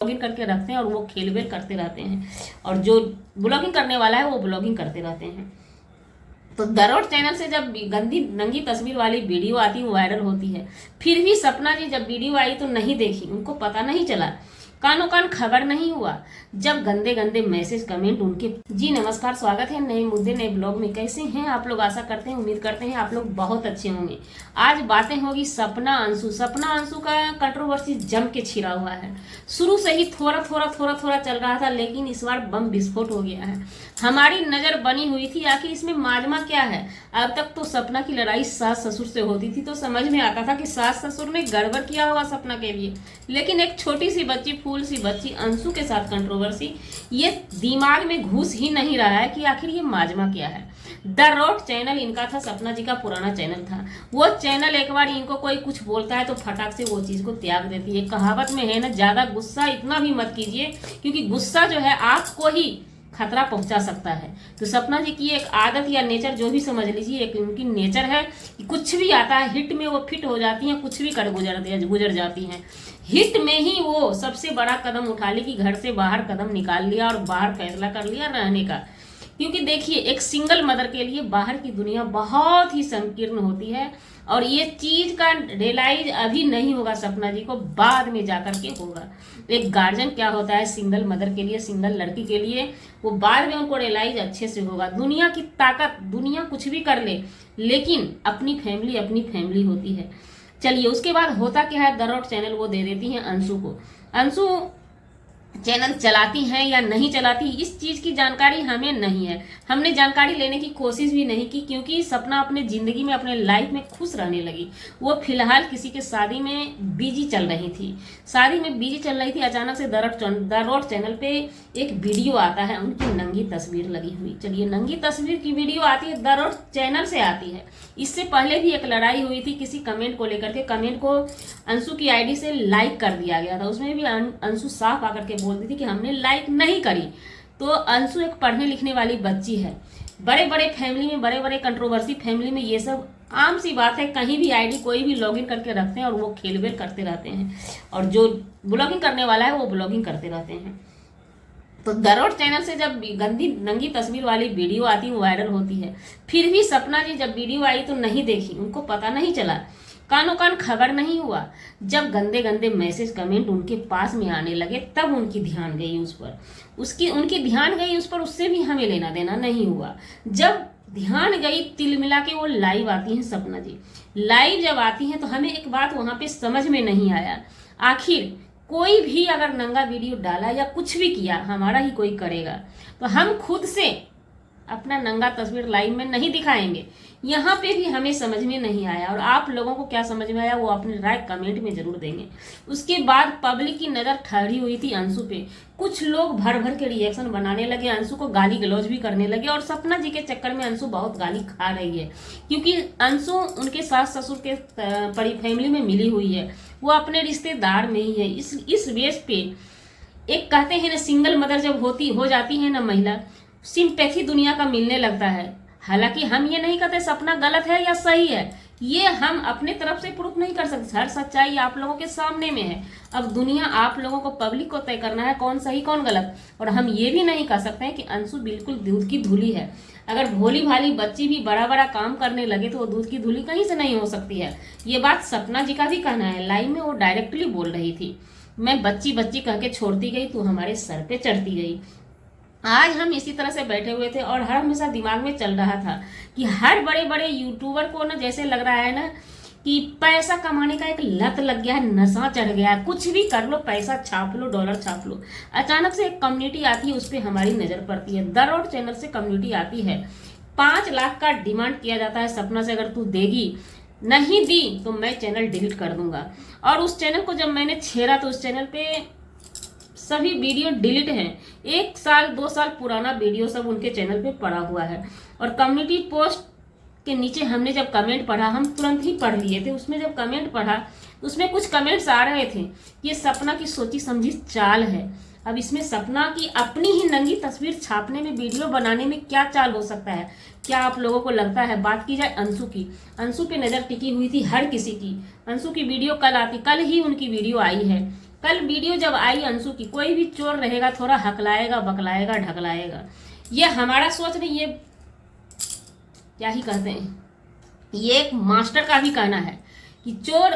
Login करके रखते हैं और वो खेल वेल करते रहते हैं, और जो ब्लॉगिंग करने वाला है वो ब्लॉगिंग करते रहते हैं। तो दरोट चैनल से जब गंदी नंगी तस्वीर वाली वीडियो आती है, वायरल होती है, फिर भी सपना जी जब वीडियो आई तो नहीं देखी, उनको पता नहीं चला, कानों कान खबर नहीं हुआ जब गंदे गंदे मैसेज कमेंट उनके। जी नमस्कार, स्वागत है नए मुद्दे नए ब्लॉग में। कैसे हैं आप लोग? आशा करते हैं, उम्मीद करते हैं आप लोग बहुत अच्छे होंगे। आज बातें होगी सपना अंशु का कंट्रोवर्सी जम के छिड़ा हुआ है। शुरू से ही थोड़ा थोड़ा चल रहा था, लेकिन इस बार बम विस्फोट हो गया है। हमारी नजर बनी हुई थी आखिर इसमें माजमा क्या है। अब तक तो सपना की लड़ाई सास ससुर से होती थी तो समझ में आता था कि सास ससुर ने गड़बड़ किया होगा सपना के लिए, लेकिन एक छोटी सी बच्ची, फूल सी बच्ची अंशु के साथ कंट्रोवर्सी, ये दिमाग में घुस ही नहीं रहा है कि आखिर ये माजमा क्या है। द रोड चैनल इनका था, सपना जी का पुराना चैनल था। वो चैनल एक बार इनको कोई कुछ बोलता है तो फटाक से वो चीज को त्याग देती है। कहावत में है ना, ज्यादा गुस्सा इतना भी मत कीजिए, क्योंकि गुस्सा जो है आपको ही खतरा पहुंचा सकता है। तो सपना जी की एक आदत या नेचर, जो भी समझ लीजिए, एक उनकी नेचर है कि कुछ भी आता है हिट में वो फिट हो जाती हैं, कुछ भी कर गुजर जाती हैं। हिट में ही वो सबसे बड़ा कदम उठा ली कि घर से बाहर कदम निकाल लिया और बाहर फैसला कर लिया रहने का। क्योंकि देखिए, एक सिंगल मदर के लिए बाहर की दुनिया बहुत ही संकीर्ण होती है, और ये चीज का रियलाइज अभी नहीं होगा सपना जी को, बाद में जाकर के होगा। एक गार्जियन क्या होता है सिंगल मदर के लिए, सिंगल लड़की के लिए, वो बाद में उनको रियलाइज अच्छे से होगा। दुनिया की ताकत, दुनिया कुछ भी कर ले, लेकिन अपनी फैमिली होती है। चलिए, उसके बाद होता क्या है, दरोट चैनल वो दे देती हैं अंशु को। अंशु चैनल चलाती हैं या नहीं चलाती, इस चीज की जानकारी हमें नहीं है। हमने जानकारी लेने की कोशिश भी नहीं की, क्योंकि सपना अपने जिंदगी में, अपने लाइफ में खुश रहने लगी। वो फिलहाल किसी के शादी में बिजी चल रही थी, अचानक से दरोट चैनल पे एक वीडियो आता है, उनकी नंगी तस्वीर लगी हुई। चलिए, नंगी तस्वीर की वीडियो आती है, दरोट चैनल से आती है। इससे पहले भी एक लड़ाई हुई थी किसी कमेंट को लेकर के। कमेंट को अंशु की आईडी से लाइक कर दिया गया था, उसमें भी अंशु साफ आकर के बोलती थी कि हमने लाइक नहीं करी। तो अंशु एक पढ़ने लिखने वाली बच्ची है। बड़े बड़े फैमिली में, बड़े बड़े कंट्रोवर्सी फैमिली में ये सब आम सी बात है। कहीं भी आईडी कोई भी लॉगिन करके रखते हैं और वो खेल वेल करते रहते हैं, और जो ब्लॉगिंग करने वाला है वो ब्लॉगिंग करते रहते हैं। तो दरोट चैनल से जब गंदी नंगी तस्वीर वाली वीडियो आती है, वायरल होती है, फिर भी सपना जी जब वीडियो आई तो नहीं देखी, उनको पता नहीं चला, कानों कान खबर नहीं हुआ। जब गंदे गंदे मैसेज कमेंट उनके पास में आने लगे, तब उनकी ध्यान गई उस पर, उनकी ध्यान गई उस पर। उससे भी हमें लेना देना नहीं हुआ। जब ध्यान गई, तिल मिला के वो लाइव आती हैं सपना जी। लाइव जब आती हैं तो हमें एक बात वहां पे समझ में नहीं आया, आखिर कोई भी अगर नंगा वीडियो डाला या कुछ भी किया, हमारा ही कोई करेगा, तो हम खुद से अपना नंगा तस्वीर लाइव में नहीं दिखाएंगे। यहाँ पे भी हमें समझ में नहीं आया, और आप लोगों को क्या समझ में आया वो अपनी राय कमेंट में जरूर देंगे। उसके बाद पब्लिक की नजर ठहरी हुई थी अंशु पे। कुछ लोग भर भर के रिएक्शन बनाने लगे, अंशु को गाली गलौज भी करने लगे, और सपना जी के चक्कर में अंशु बहुत गाली खा रही है, क्योंकि अंशु उनके सास ससुर के फैमिली में मिली हुई है, वो अपने रिश्तेदार में ही है। इस बेस पे एक कहते हैं ना, सिंगल मदर जब हो जाती है ना महिला, सिंपैथी दुनिया का मिलने लगता है। हालांकि हम ये नहीं कहते सपना गलत है या सही है, ये हम अपने तरफ से प्रूफ नहीं कर सकते। हर सच्चाई आप लोगों के सामने में है। अब दुनिया, आप लोगों को, पब्लिक को तय करना है कौन सही कौन गलत। और हम ये भी नहीं कह सकते हैं कि अंशु बिल्कुल दूध की धूली है। अगर भोली भाली बच्ची भी बड़ा बड़ा काम करने लगे तो वो दूध की धूली कहीं से नहीं हो सकती है। ये बात सपना जी का भी कहना है। लाइव में वो डायरेक्टली बोल रही थी, मैं बच्ची बच्ची कह के छोड़ती गई, तू हमारे सर पे चढ़ती गई। आज हम इसी तरह से बैठे हुए थे, और हर हमेशा दिमाग में चल रहा था कि हर बड़े बड़े यूट्यूबर को ना, जैसे लग रहा है ना कि पैसा कमाने का एक लत लग गया है, नशा चढ़ गया है, कुछ भी कर लो, पैसा छाप लो, डॉलर छाप लो। अचानक से एक कम्युनिटी आती है, उस पर हमारी नजर पड़ती है। दरोट चैनल से कम्युनिटी आती है, 5 लाख का डिमांड किया जाता है सपना से, अगर तू देगी, नहीं दी तो मैं चैनल डिलीट कर दूंगा। और उस चैनल को जब मैंने छेड़ा तो उस चैनल पे सभी वीडियो डिलीट हैं। 1 साल 2 साल पुराना वीडियो सब उनके चैनल पे पड़ा हुआ है। और कम्युनिटी पोस्ट के नीचे हमने जब कमेंट पढ़ा, हम तुरंत ही पढ़ लिए थे। उसमें जब कमेंट पढ़ा तो उसमें कुछ कमेंट्स आ रहे थे, ये सपना की सोची समझी चाल है। अब इसमें सपना की अपनी ही नंगी तस्वीर छापने में, वीडियो बनाने में क्या चाल हो सकता है? क्या आप लोगों को लगता है? बात की जाए अंशु की, अंशु पे नजर टिकी हुई थी हर किसी की। अंशु की वीडियो कल आती, कल ही उनकी वीडियो आई है, कल वीडियो जब आई अंशु की, कोई भी चोर रहेगा थोड़ा हकलाएगा, बकलाएगा, ढकलाएगा। ये हमारा सोच नहीं, ये क्या ही कहते हैं, ये एक मास्टर का भी कहना है कि चोर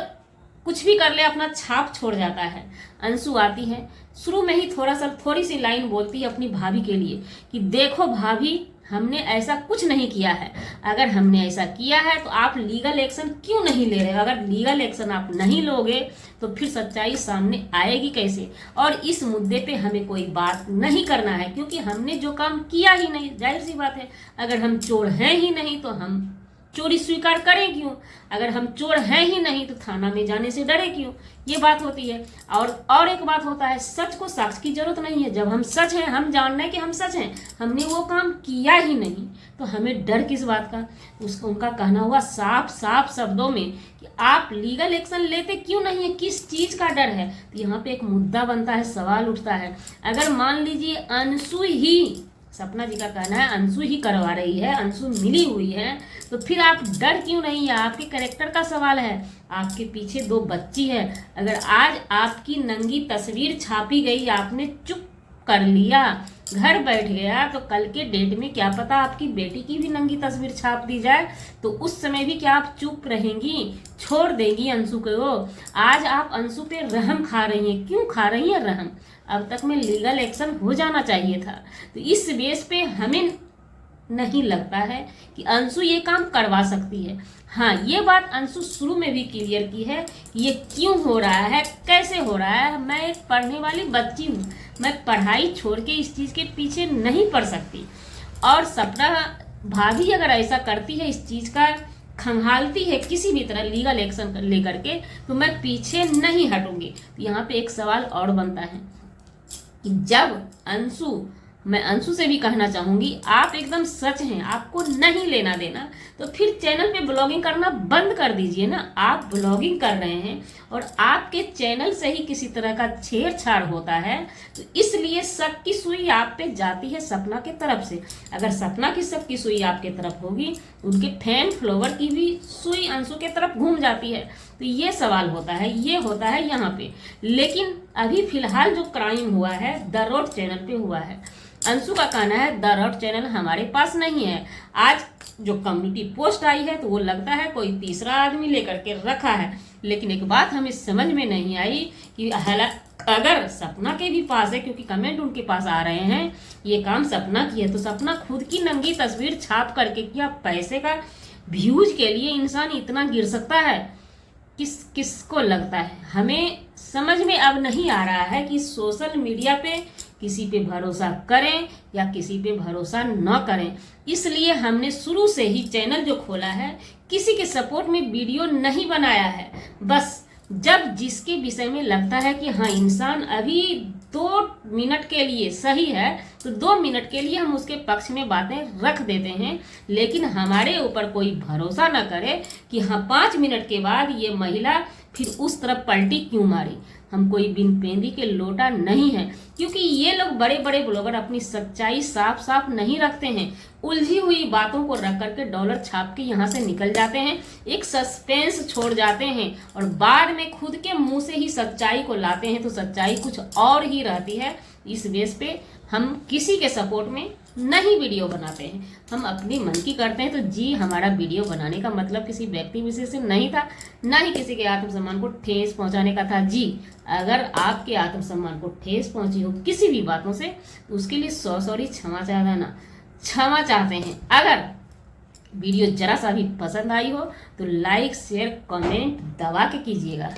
कुछ भी कर ले अपना छाप छोड़ जाता है। अंशु आती है, शुरू में ही थोड़ी सी लाइन बोलती है अपनी भाभी के लिए कि देखो भाभी, हमने ऐसा कुछ नहीं किया है, अगर हमने ऐसा किया है तो आप लीगल एक्शन क्यों नहीं ले रहे हो? अगर लीगल एक्शन आप नहीं लोगे तो फिर सच्चाई सामने आएगी कैसे? और इस मुद्दे पे हमें कोई बात नहीं करना है, क्योंकि हमने जो काम किया ही नहीं। जाहिर सी बात है, अगर हम चोर हैं ही नहीं तो हम चोरी स्वीकार करें क्यों? अगर हम चोर हैं ही नहीं तो थाना में जाने से डरे क्यों? ये बात होती है। और एक बात होता है, सच को साक्ष्य की जरूरत नहीं है। जब हम सच हैं, हम जान रहे हैं कि हम सच हैं, हमने वो काम किया ही नहीं, तो हमें डर किस बात का? उनका कहना हुआ साफ साफ शब्दों में कि आप लीगल एक्शन लेते क्यों नहीं है, किस चीज का डर है? तो यहाँ पे एक मुद्दा बनता है, सवाल उठता है। अगर मान लीजिए अंशु ही, सपना जी का कहना है अंशु ही करवा रही है, अंशु मिली हुई है, तो फिर आप डर क्यों नहीं है? आपके कैरेक्टर का सवाल है। आपके पीछे 2 बच्ची है। अगर आज आपकी नंगी तस्वीर छापी गई, आपने चुप कर लिया, घर बैठ गया, तो कल के डेट में क्या पता आपकी बेटी की भी नंगी तस्वीर छाप दी जाए, तो उस समय भी क्या आप चुप रहेंगी, छोड़ देंगी अंशु को? आज आप अंशु पे रहम खा रही हैं। क्यों खा रही हैं रहम? अब तक में लीगल एक्शन हो जाना चाहिए था। तो इस बेस पे हमें नहीं लगता है कि अंशु ये काम करवा सकती है। हाँ, ये बात अंशु शुरू में भी क्लियर की है कि ये क्यों हो रहा है, कैसे हो रहा है। मैं एक पढ़ने वाली बच्ची हूँ, मैं पढ़ाई छोड़ के इस चीज़ के पीछे नहीं पड़ सकती। और सपना भाभी अगर ऐसा करती है, इस चीज़ का खंगालती है किसी भी तरह लीगल एक्शन लेकर के, तो मैं पीछे नहीं हटूंगी। तो यहाँ पे एक सवाल और बनता है कि जब मैं अंशु से भी कहना चाहूंगी, आप एकदम सच हैं, आपको नहीं लेना देना, तो फिर चैनल पे ब्लॉगिंग करना बंद कर दीजिए ना। आप ब्लॉगिंग कर रहे हैं और आपके चैनल से ही किसी तरह का छेड़छाड़ होता है, तो इसलिए शक की सुई आप पे जाती है सपना के तरफ से। अगर सपना की शक की सुई आपके तरफ होगी, उनके फैन फॉलोवर की भी सुई अंशु के तरफ घूम जाती है। तो ये सवाल होता है, ये होता है यहाँ पे। लेकिन अभी फिलहाल जो क्राइम हुआ है द रोड चैनल पे हुआ है। अंशु का कहना है द रोड चैनल हमारे पास नहीं है। आज जो कम्युनिटी पोस्ट आई है तो वो लगता है कोई तीसरा आदमी लेकर के रखा है। लेकिन एक बात हमें समझ में नहीं आई कि अगर सपना के भी पास है, क्योंकि कमेंट उनके पास आ रहे हैं ये काम सपना की है, तो सपना खुद की नंगी तस्वीर छाप करके क्या पैसे का व्यूज के लिए इंसान इतना गिर सकता है? किसको लगता है? हमें समझ में अब नहीं आ रहा है कि सोशल मीडिया पे किसी पे भरोसा करें या किसी पे भरोसा न करें। इसलिए हमने शुरू से ही चैनल जो खोला है, किसी के सपोर्ट में वीडियो नहीं बनाया है। बस जब जिसके विषय में लगता है कि हाँ इंसान अभी 2 मिनट के लिए सही है, तो 2 मिनट के लिए हम उसके पक्ष में बातें रख देते हैं। लेकिन हमारे ऊपर कोई भरोसा न करे कि हाँ 5 मिनट के बाद ये महिला फिर उस तरफ पलटी क्यों मारी। हम कोई बिन पेंदी के लोटा नहीं है, क्योंकि ये लोग बड़े बड़े ब्लॉगर अपनी सच्चाई साफ साफ नहीं रखते हैं। उलझी हुई बातों को रख करके डॉलर छाप के यहाँ से निकल जाते हैं, एक सस्पेंस छोड़ जाते हैं और बाद में खुद के मुंह से ही सच्चाई को लाते हैं, तो सच्चाई कुछ और ही रहती है। इस बेस पे हम किसी के सपोर्ट में नहीं वीडियो बनाते हैं, हम अपनी मन की करते हैं। तो जी, हमारा वीडियो बनाने का मतलब किसी व्यक्ति विशेष से नहीं था, ना ही किसी के आत्मसम्मान को ठेस पहुंचाने का था। जी, अगर आपके आत्मसम्मान को ठेस पहुंची हो किसी भी बातों से, तो उसके लिए सॉरी क्षमा चाहते हैं। अगर वीडियो जरा सा भी पसंद आई हो तो लाइक शेयर कमेंट दबा के कीजिएगा।